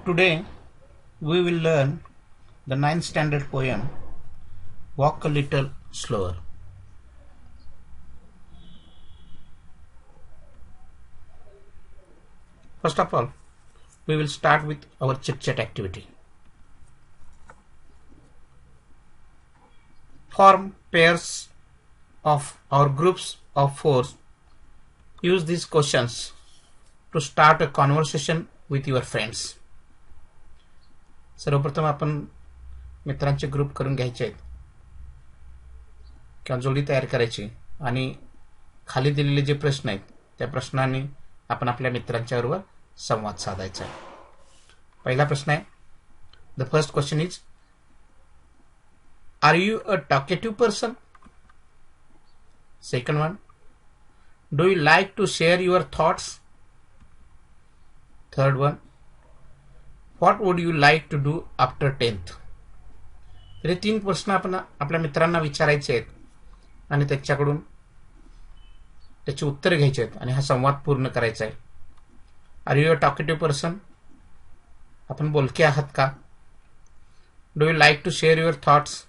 Today we will learn the 9th standard poem Walk a Little Slower. First of all, we will start with our chit-chat activity. Form pairs of or groups of 4. Use these questions to start a conversation with your friends. सर्वप्रथम आपण मित्रांचे group करून घ्यायचे आहेत किंवा जोडी तयार करायची आणि खाली दिलेले जे प्रश्न आहेत त्या प्रश्नांनी आपण आपल्या मित्रांच्या बरोबर संवाद साधायचा आहे. पहिला प्रश्न आहे, the first question is, are you a talkative person? Second one, do you like to share your thoughts? Third one, what would you like to do after 10th? हे 3 प्रश्न आपण आपल्या मित्रांना विचारायचे आहेत आणि त्याच्याकडून त्याची उत्तर घ्यायची आहेत आणि हा संवाद पूर्ण करायचा आहे. Are you a talkative person? आपण बोलके आहात का? Do you like to share your thoughts?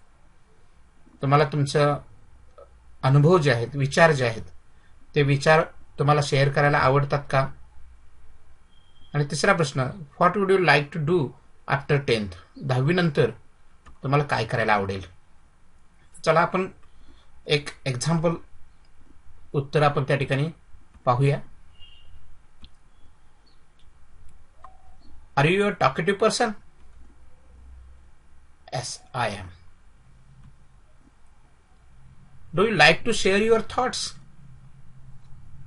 तुम्हाला तुमचं अनुभव जे आहेत, विचार जे आहेत, ते विचार तुम्हाला शेअर करायला आवडतात का? आणि तिसरा प्रश्न, what would you like to do after 10th? 10वी नंतर तुम्हाला काय करायला आवडेल? चला आपण एक एक्झाम्पल उत्तर आपण त्या ठिकाणी पाहूया. Are you a talkative person? Yes, I am. Do you like to share your thoughts?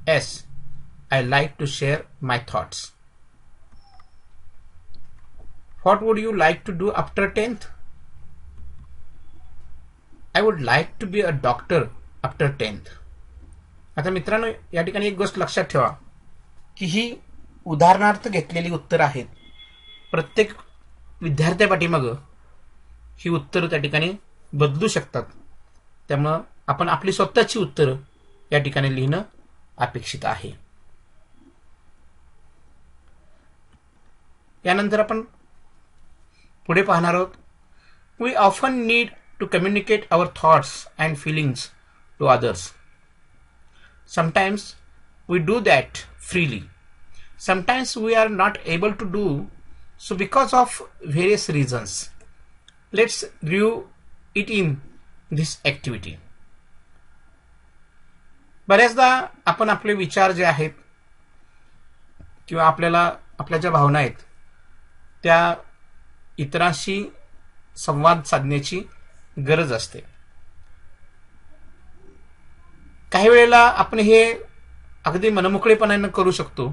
Yes, I like to share my thoughts. What would you like to do after 10th? I would like to be a doctor after 10th. आता मित्रांनो, या ठिकाणी एक गोष्ट लक्षात ठेवा की ही उदाहरणार्थ घेतलेली उत्तर आहेत. प्रत्येक विद्यार्थ्यापाठीमागे ही उत्तर त्या ठिकाणी बदलू शकतात. त्यामुळे आपण आपली स्वतःची उत्तर या ठिकाणी लिहिणं अपेक्षित आहे. यानंतर आपण पुढे पाहणार आहोत. We often need to communicate our thoughts and feelings to others. Sometimes we do that freely. Sometimes we are not able to do so because of various reasons. Let's review it in this activity. बऱ्याचदा आपण आपले विचार जे आहेत किंवा आपल्या ज्या भावना आहेत त्या इतरांशी संवाद साधण्याची गरज असते. काही वेळेला आपण हे अगदी मनमोकळेपणाने करू शकतो,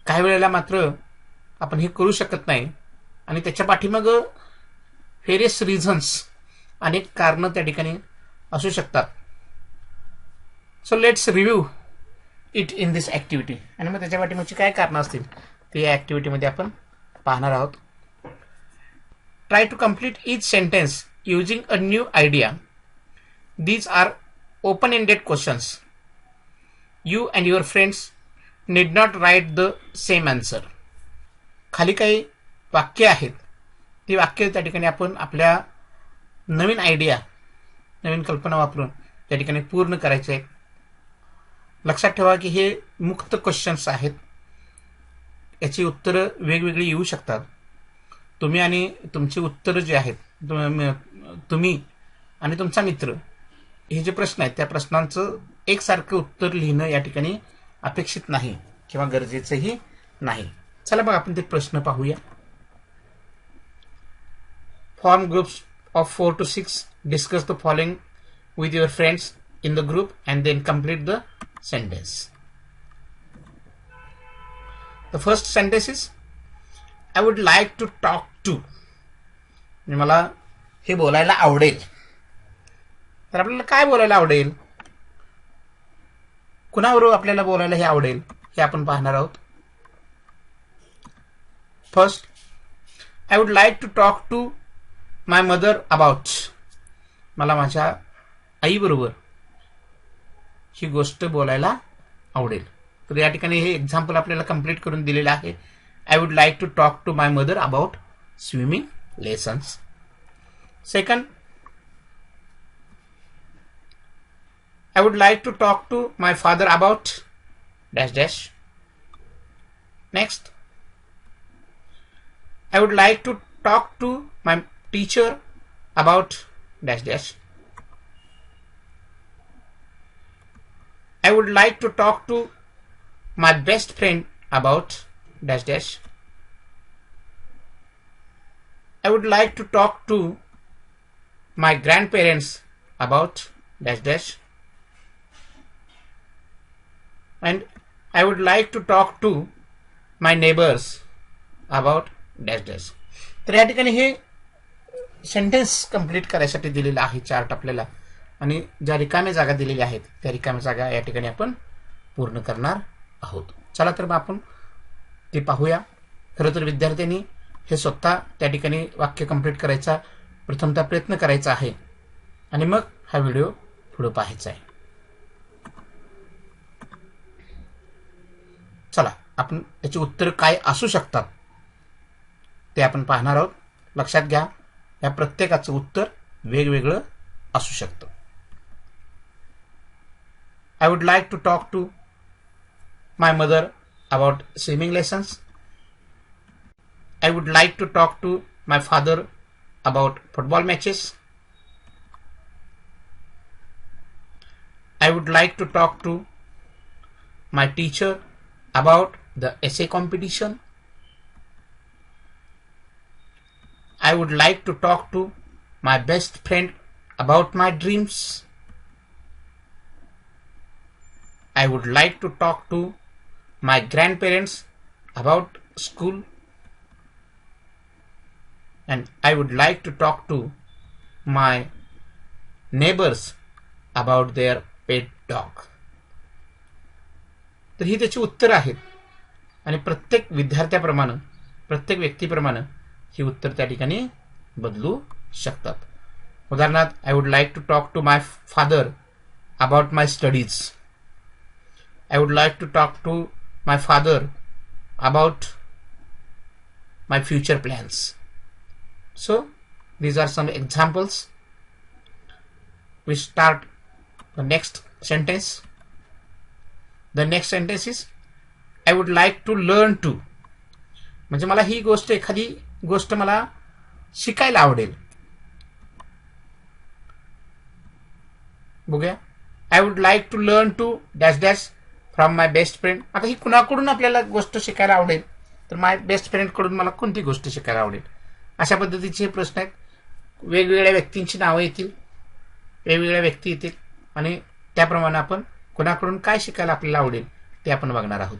काही वेळेला मात्र आपण हे करू शकत नाही आणि त्याच्या पाठीमागे व्हेरियस रिझन्स, अनेक कारणं त्या ठिकाणी असू शकतात. So let's review it in this activity. आणि मग त्याच्या पाठीमागची काय कारणं असतील ते या ॲक्टिव्हिटीमध्ये आपण पाहणार आहोत. Try to complete each sentence using a new idea. These are open-ended questions. You and your friends need not write the same answer. खाली काही वाक्य आहेत, ती वाक्य त्या ठिकाणी आपण आपल्या नवीन आयडिया, नवीन कल्पना वापरून त्या ठिकाणी पूर्ण करायचे आहेत. लक्षात ठेवा की हे मुक्त क्वेश्चन्स आहेत. याची उत्तरं वेगवेगळी येऊ शकतात. तुम्ही आणि तुमची उत्तरं जी आहेत, तुम्ही आणि तुमचा मित्र, हे जे प्रश्न आहेत त्या प्रश्नांचं एकसारखं उत्तर लिहिणं या ठिकाणी अपेक्षित नाही किंवा गरजेचंही नाही. चला मग आपण ते प्रश्न पाहूया. Form groups of 4 to 6. Discuss the following with your friends in the group and then complete the sentence. The first sentence is, I would like to talk to. मला हे बोलायला आवडेल. तर आपल्याला काय बोलायला आवडेल, कुणाबरोबर आपल्याला बोलायला हे आवडेल हे आपण पाहणार आहोत. First, I would like to talk to my mother about. मला माझ्या आईबरोबर ही गोष्ट बोलायला आवडेल. तर या ठिकाणी हे एक्झाम्पल आपल्याला कंप्लीट करून दिलेलं आहे I would like to talk to my mother about swimming lessons. Second, I would like to talk to my father about dash dash. Next, I would like to talk to my teacher about dash dash. I would like to talk to my best friend about dash dash. I would like to talk to my grandparents about dash dash. And I would like to talk to my neighbors about dash dash. तर या ठिकाणी हे sentence complete करायसाठी दिलेला आहे chart आपल्याला, आणि ज्या रिकाम्या जागा दिलेल्या आहेत त्या रिकाम्या जागा या ठिकाणी आपण पूर्ण करणार आहोत. चला तर मग आपण ते पाहूया. खरं तर विद्यार्थ्यांनी हे स्वतः त्या ठिकाणी वाक्य कंप्लीट करायचा प्रथमतः प्रयत्न करायचा आहे आणि मग हा व्हिडिओ पुढे पाहायचा आहे. चला आपण याची उत्तर काय असू शकतात ते आपण पाहणार आहोत. लक्षात घ्या, या प्रत्येकाचं उत्तर वेगवेगळं असू शकतं. I would like to talk to my mother about swimming lessons. I would like to talk to my father about football matches. I would like to talk to my teacher about the essay competition. I would like to talk to my best friend about my dreams. I would like to talk to my grandparents about school. And I would like to talk to my neighbors about their pet dog. तर ही त्याची उत्तर आहेत आणि प्रत्येक विद्यार्थ्याप्रमाणे प्रत्येक व्यक्तीप्रमाणे ही उत्तर त्या ठिकाणी बदलू शकतात. उदाहरणार्थ, I would like to talk to my father about my studies. I would like to talk to my father about my future plans. So these are some examples. We start the next sentence. The next sentence is I would like to learn to. म्हणजे मला ही गोष्ट एखादी गोष्ट मला शिकायला आवडेल. बघूया. I would like to learn to dash dash from my best friend. आता ही कुणाकडून आपल्याला गोष्ट शिकायला आवडेल, तर माय बेस्ट फ्रेंड कडून मला कोणती गोष्ट शिकायला आवडेल. अशा पद्धतीचे प्रश्न आहेत. वेगवेगळ्या व्यक्तींची नावं येतील, वेगवेगळ्या व्यक्ती येतील आणि त्याप्रमाणे आपण कोणाकडून काय शिकायला आपल्याला आवडेल ते आपण बघणार आहोत.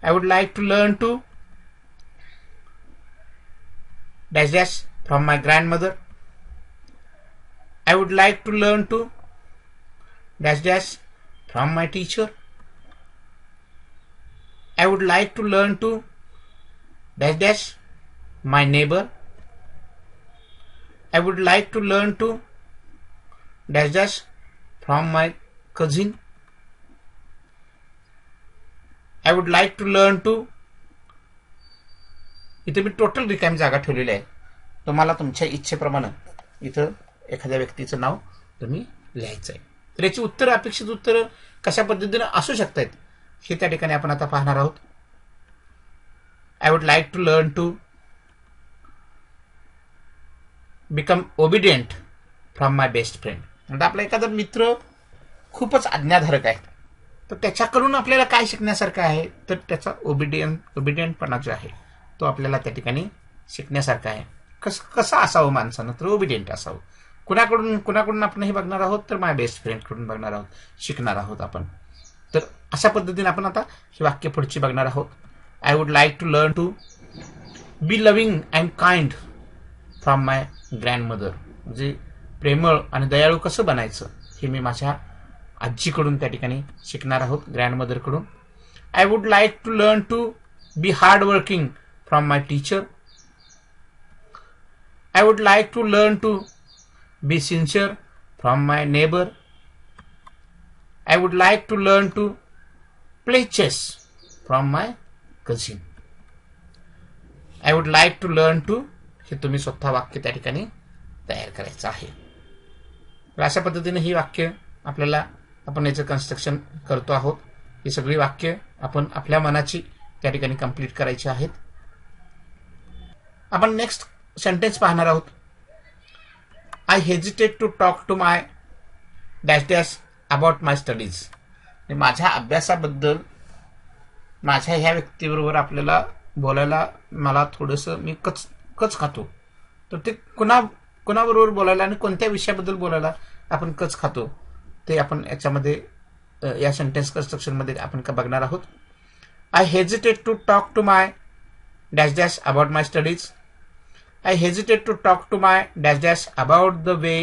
I would like to learn to dash dash from my grandmother. I would like to learn to dash dash from my teacher. I would like to learn to dash dash my neighbor. I would like to learn to dash dash from my cousin. I would like to learn to. इथे मी total रिकामी जागा ठेवलेली आहे. तुम्हाला तुमच्या इच्छेप्रमाणे इथं एखाद्या व्यक्तीचं नाव तुम्ही लिहायचं आहे. तर याची उत्तर अपेक्षित उत्तर कशा पद्धतीने असू शकतात हे त्या ठिकाणी आपण आता पाहणार आहोत. I would like to learn to become obedient from my best friend. म्हणजे आपला एखादा मित्र खूपच आज्ञाधारक आहे, तर त्याच्याकडून आपल्याला काय शिकण्यासारखं आहे, तर त्याचा ओबिडियंटपणा जो आहे तो आपल्याला त्या ठिकाणी शिकण्यासारखा आहे. कसं असावं माणसानं, तर ओबिडियंट असावं. कुणाकडून आपण हे बघणार आहोत, तर माय बेस्ट फ्रेंडकडून बघणार आहोत, शिकणार आहोत आपण. तर अशा पद्धतीने आपण आता ही वाक्य पुढची बघणार आहोत. I would like to learn to be loving and kind from my grandmother. म्हणजे प्रेमळ आणि दयाळू कसं बनायचं हे मी माझ्या आजीकडून त्या ठिकाणी शिकणार आहोत, ग्रँडमदरकडून. I would like to learn to be hardworking from my teacher. I would like to learn to be sincere from my neighbor. I would like to learn to play chess from my cousin. I would like to learn to, हे तुम्ही स्वतः वाक्य त्या ठिकाणी तयार करायचं आहे. अशा पद्धतीने ही वाक्य आपल्याला आपण याचं कन्स्ट्रक्शन करतो आहोत. ही सगळी वाक्य आपण आपल्या मनाची त्या ठिकाणी कंप्लीट करायची आहेत. आपण नेक्स्ट सेंटेन्स पाहणार आहोत. I hesitate to talk to my dash dash about my studies. माझ्या अभ्यासाबद्दल माझ्या ह्या व्यक्तीबरोबर आपल्याला बोलायला मला थोडंसं मी कच खातो. तर ते कोणाबरोबर बोलायला आणि कोणत्या विषयाबद्दल बोलायला आपण कच खातो ते आपण याच्यामध्ये या सेंटेन्स कन्स्ट्रक्शनमध्ये आपण बघणार आहोत. I hesitate to talk to my dash dash about my studies. I hesitate to talk to my dash dash about the way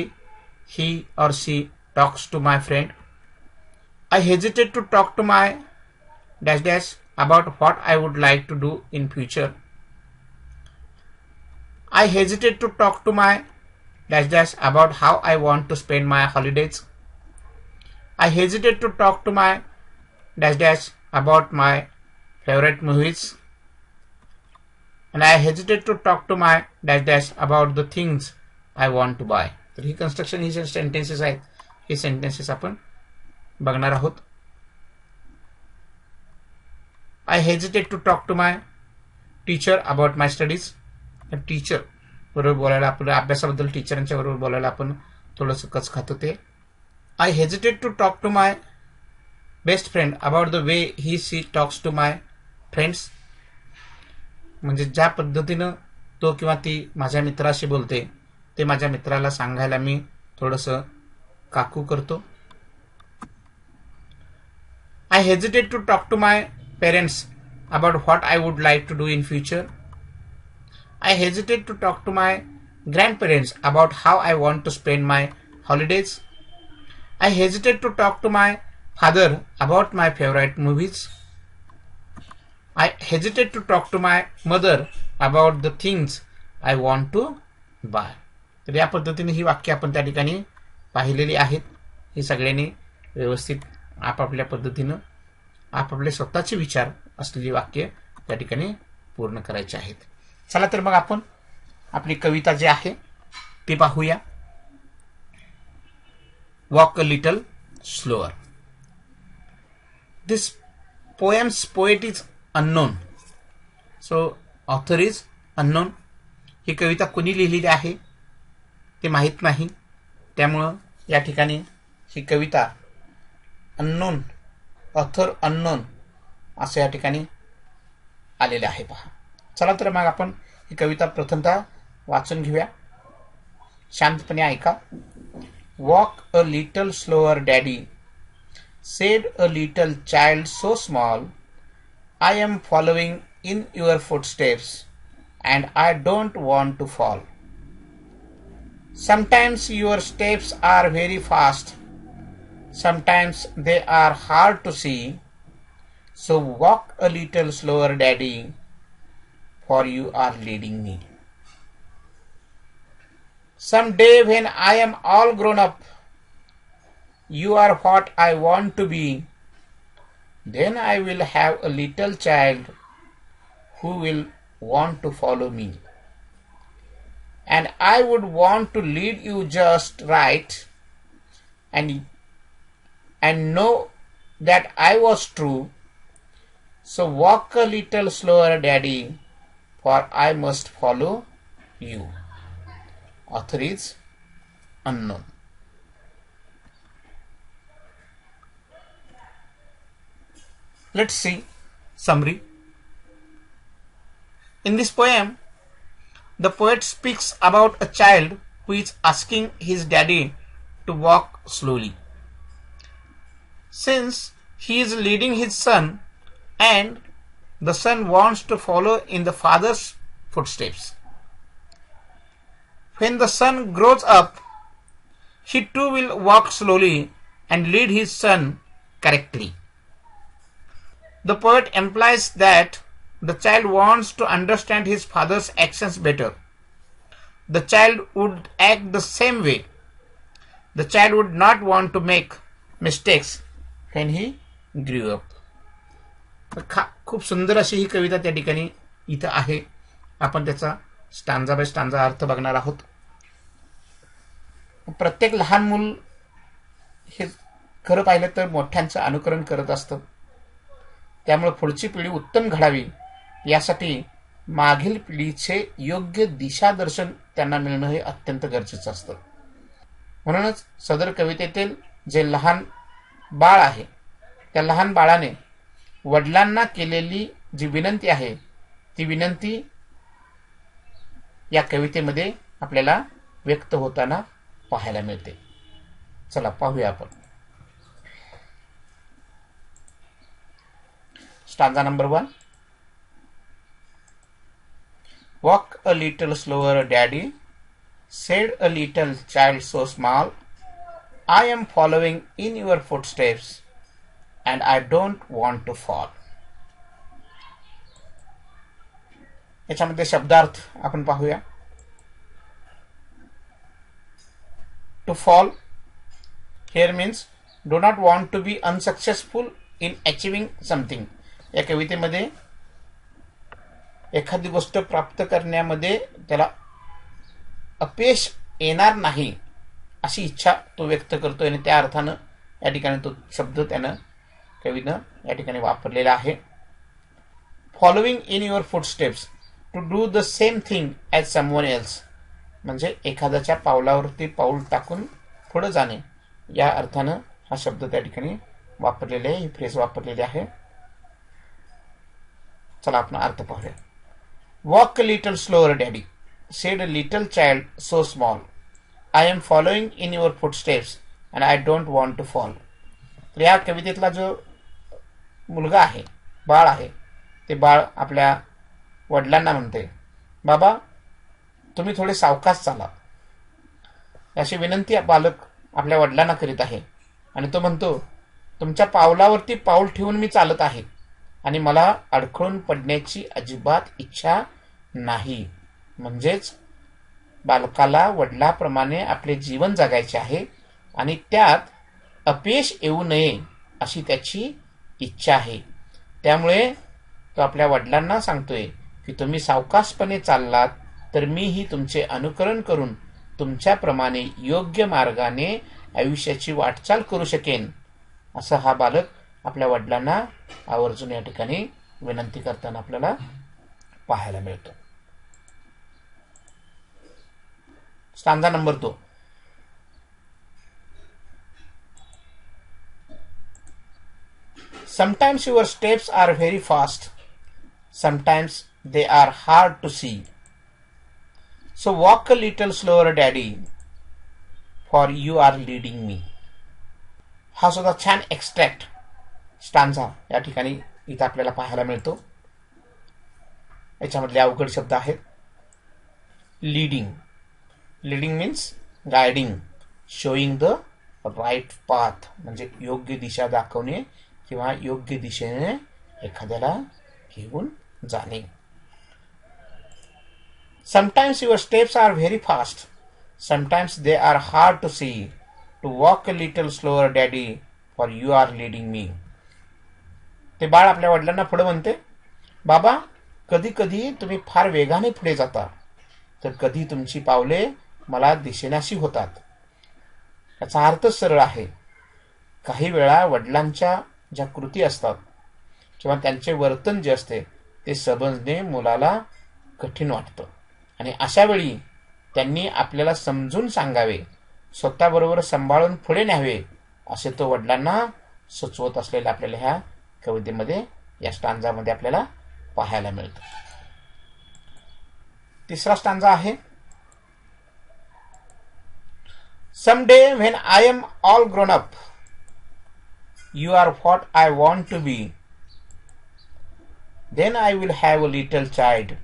he or she talks to my friend. I hesitate to talk to my dash dash about what I would like to do in future. I hesitate to talk to my dash dash about how I want to spend my holidays. I hesitate to talk to my dash dash about my favorite movies. And I hesitate to talk to my dash dash about the things I want to buy. तर ही construction ही sentences आहेत. हे sentences आपण बघणार आहोत. I hesitate to talk to my teacher about my studies. Teacher बरोबर बोलायला आपल्या अभ्यासाबद्दल टीचरांच्या बरोबर बोलायला आपण थोडंसं कच खातो ते. I hesitate to talk to my best friend about the way he she talks to my friends. म्हणजे ज्या पद्धतीनं तो किंवा ती माझ्या मित्राशी बोलते ते माझ्या मित्राला सांगायला मी थोडंसं काकू करतो. I hesitate to talk to my parents about what I would like to do in future. I hesitate to talk to my grandparents about how I want to spend my holidays. I hesitate to talk to my father about my favorite movies. I hesitate to talk to my mother about the things I want to buy. तर या पद्धतीने ही वाक्य आपण त्या ठिकाणी पाहिलेली आहेत. ही सगळ्यांनी व्यवस्थित आपापल्या पद्धतीनं आपापले स्वतःचे विचार असलेली वाक्य त्या ठिकाणी पूर्ण करायचे आहेत. चला तर मग आपण आपली कविता जी आहे ती पाहूया. Walk a little slower. This poems poet is unknown, so author is unknown. ही कविता कोणी लिहिलेली आहे ते माहीत नाही, त्यामुळं या ठिकाणी ही कविता अननोन, ऑथर अननोन असं या ठिकाणी आलेले आहे. पहा, चला तर मग आपण ही कविता प्रथमतः वाचून घेऊया. शांतपणे ऐका. Walk a little slower daddy, said a little child so small, I am following in your footsteps and I don't want to fall. Sometimes your steps are very fast, sometimes they are hard to see, so walk a little slower daddy, for you are leading me. Someday when I am all grown up, you are what I want to be, then I will have a little child who will want to follow me, and I would want to lead you just right and know that I was true. So walk a little slower daddy, for I must follow you. Author is unknown. Let's see summary. In this poem, the poet speaks about a child who is asking his daddy to walk slowly. Since he is leading his son and the son wants to follow in the father's footsteps. When the son grows up, he too will walk slowly and lead his son correctly. The poet implies that the child wants to understand his father's actions better. The child would act the same way. The child would not want to make mistakes when he grew up. खूप सुंदर अशी ही कविता त्या ठिकाणी इथं आहे. आपण त्याचा stanza bye stanza अर्थ बघणार आहोत. प्रत्येक लहान मूल हे खरं पाहिलं तर मोठ्यांचं अनुकरण करत असतं. त्यामुळे पुढची पिढी उत्तम घडावी यासाठी मागील पिढीचे योग्य दिशादर्शन त्यांना मिळणं हे अत्यंत गरजेचं असतं. म्हणूनच सदर कवितेतील जे लहान बाळ आहे त्या लहान बाळाने वडिलांना केलेली जी विनंती आहे ती विनंती या कवितेमध्ये आपल्याला व्यक्त होताना पाहायला मिळते. चला पाहूया आपण. Stanza number 1. Walk a little slower, Daddy, said a little child so small. I am following in your footsteps, and I don't want to fall. याच्यामध्ये शब्दार्थ आपण पाहूया. To fall here means do not want to be unsuccessful in achieving something. या कवितेमध्ये एखादी गोष्ट प्राप्त करण्यामध्ये त्याला अपयश येणार नाही अशी इच्छा तो व्यक्त करतोय आणि त्या अर्थानं या ठिकाणी तो शब्द त्यानं कवीनं या ठिकाणी वापरलेला आहे. Following in your footsteps, to do the same thing as someone else, म्हणजे एखाद्याच्या पावलावरती पाऊल टाकून पुढे जाणे या अर्थानं हा शब्द त्या ठिकाणी वापरलेले आहे, ही फ्रेज वापरलेली आहे. चला आपण अर्थ पाहूया. Walk a little slower, Daddy, said a little child so small. I am following in your footsteps and I don't want to fall. तर या कवितेतला जो मुलगा आहे, बाळ आहे, ते बाळ आपल्या वडिलांना म्हणते, बाबा तुम्ही थोडे सावकाश चाला. अशी विनंती बालक आपल्या वडिलांना करीत आहे आणि तो म्हणतो, तुमच्या पावलावरती पाऊल ठेवून मी चालत आहे आणि मला अडखळून पडण्याची अजिबात इच्छा नाही. म्हणजेच बालकाला वडिलाप्रमाणे आपले जीवन जगायचे आहे आणि त्यात अपयश येऊ नये अशी त्याची इच्छा आहे. त्यामुळे तो आपल्या वडिलांना सांगतोय की तुम्ही सावकाशपणे चाललात तर मीही तुमचे अनुकरण करून तुमच्याप्रमाणे योग्य मार्गाने आयुष्याची वाटचाल करू शकेन. असं हा बालक आपल्या वडिलांना आवर्जून या ठिकाणी विनंती करताना आपल्याला पाहायला मिळतो. Stanza number 2. Sometimes your steps are very fast, sometimes they are hard to see. So walk a little slower, Daddy, for you are leading me. हा सुद्धा छान एक्स्ट्रॅक्ट स्टांजा या ठिकाणी इथं आपल्याला पाहायला मिळतो. याच्यामधले अवघड शब्द आहेत. Leading, leading means guiding, showing the right path, म्हणजे योग्य दिशा दाखवणे किंवा योग्य दिशेने एखाद्याला घेऊन जाणे. Sometimes your steps are very fast, sometimes they are hard to see. To walk a little slower, daddy, for you are leading me. ते बाळ आपल्या वडिलांना पुढे म्हणते, बाबा कधी कधी तुम्ही फार वेगाने पुढे जाता तर कधी तुमची पावले मला दिसेनाशी होतात. याचा अर्थ सरळ आहे. काही वेळा वडिलांच्या ज्या कृती असतात किंवा त्यांचे वर्तन जे असते ते समजणे मुलाला कठीण वाटतं आणि अशा वेळी त्यांनी आपल्याला समजून सांगावे, स्वतःबरोबर सांभाळून पुढे न्यावे असे तो वडिलांना सुचवत असलेला आपल्याला ह्या कवितेमध्ये या स्टांजामध्ये आपल्याला पाहायला मिळतं. तिसरा स्टांजा आहे. Someday when I am all grown up, you are what I want to be. Then I will have a little child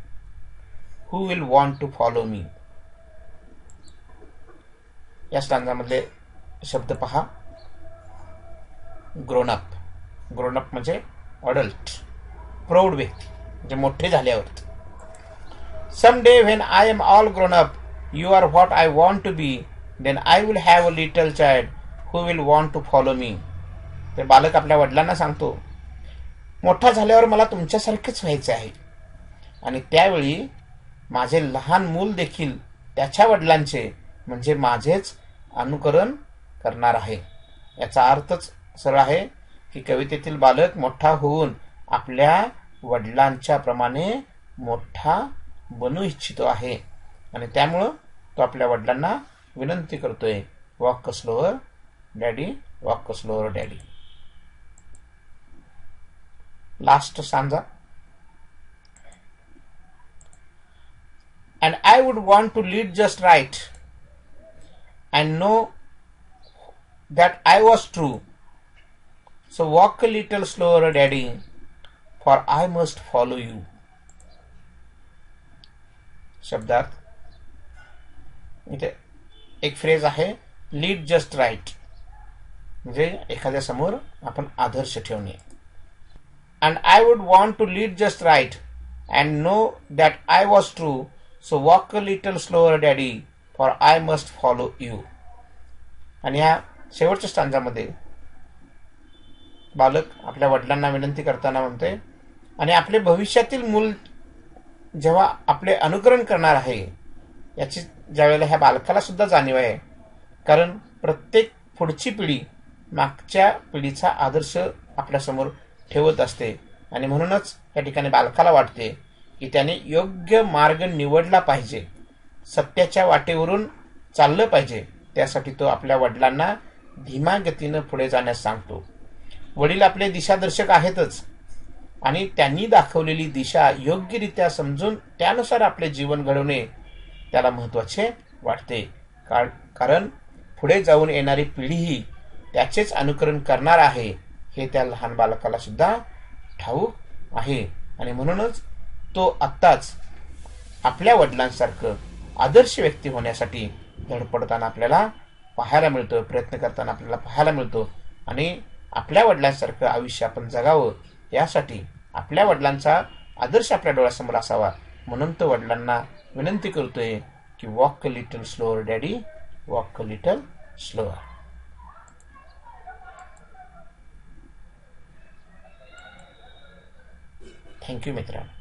who will want to follow me. या स्टांजामधले शब्द पहा. ग्रोन अप, ग्रोन अप म्हणजे adult, प्रौढ व्यक्ती म्हणजे मोठे झाल्यावर. Someday when I am all grown up, you are what I want to be. Then I will have a little child who will want to follow me. तर बालक आपल्या वडिलांना सांगतो, मोठा झाल्यावर मला तुमच्यासारखेच व्हायचे आहे आणि त्यावेळी माझे लहान मूल देखील त्याच्या वडिलांचे म्हणजे माझेच अनुकरण करणार आहे. याचा अर्थच सरळ आहे की कवितेतील बालक मोठा होऊन आपल्या वडिलांच्या प्रमाणे मोठा बनू इच्छितो आहे आणि त्यामुळं तो आपल्या वडिलांना विनंती करतोय, walk slower daddy, walk slower daddy. Last Sanja. And I would want to lead just right and know that I was true. So walk a little slower, Daddy, for I must follow you. शब्दार्थ. इथे एक phrase आहे, lead just right, म्हणजे एखाद्या समोर आपण आदर्श ठेवणे. And I would want to lead just right and know that I was true. So walk a little slower, Daddy, for I must follow you. आणि ह्या शेवटच्या स्टांजामध्ये बालक आपल्या वडिलांना विनंती करताना म्हणते, आणि आपले भविष्यातील मूल जेव्हा आपले अनुकरण करणार आहे याची ज्यावेळेला ह्या बालकाला सुद्धा जाणीव आहे, कारण प्रत्येक पुढची पिढी मागच्या पिढीचा आदर्श आपल्यासमोर ठेवत असते आणि म्हणूनच या ठिकाणी बालकाला वाटते की त्याने योग्य मार्ग निवडला पाहिजे, सत्याच्या वाटेवरून चाललं पाहिजे. त्यासाठी तो आपल्या वडिलांना धीमा गतीनं पुढे जाण्यास सांगतो. वडील आपले दिशादर्शक आहेतच आणि त्यांनी दाखवलेली दिशा योग्यरित्या समजून त्यानुसार आपले जीवन घडवणे त्याला महत्त्वाचे वाटते, कारण पुढे जाऊन येणारी पिढीही त्याचेच अनुकरण करणार आहे हे त्या लहान बालकाला सुद्धा ठाऊक आहे. आणि म्हणूनच तो आत्ताच आपल्या वडिलांसारखं आदर्श व्यक्ती होण्यासाठी धडपडताना आपल्याला पाहायला मिळतो, प्रयत्न करताना आपल्याला पाहायला मिळतो. आणि आपल्या वडिलांसारखं आयुष्य आपण जगावं यासाठी आपल्या वडिलांचा आदर्श आपल्या डोळ्यासमोर असावा, म्हणून तो वडिलांना विनंती करतोय की walk a little slower daddy, walk a little slower. Thank you मित्रांनो.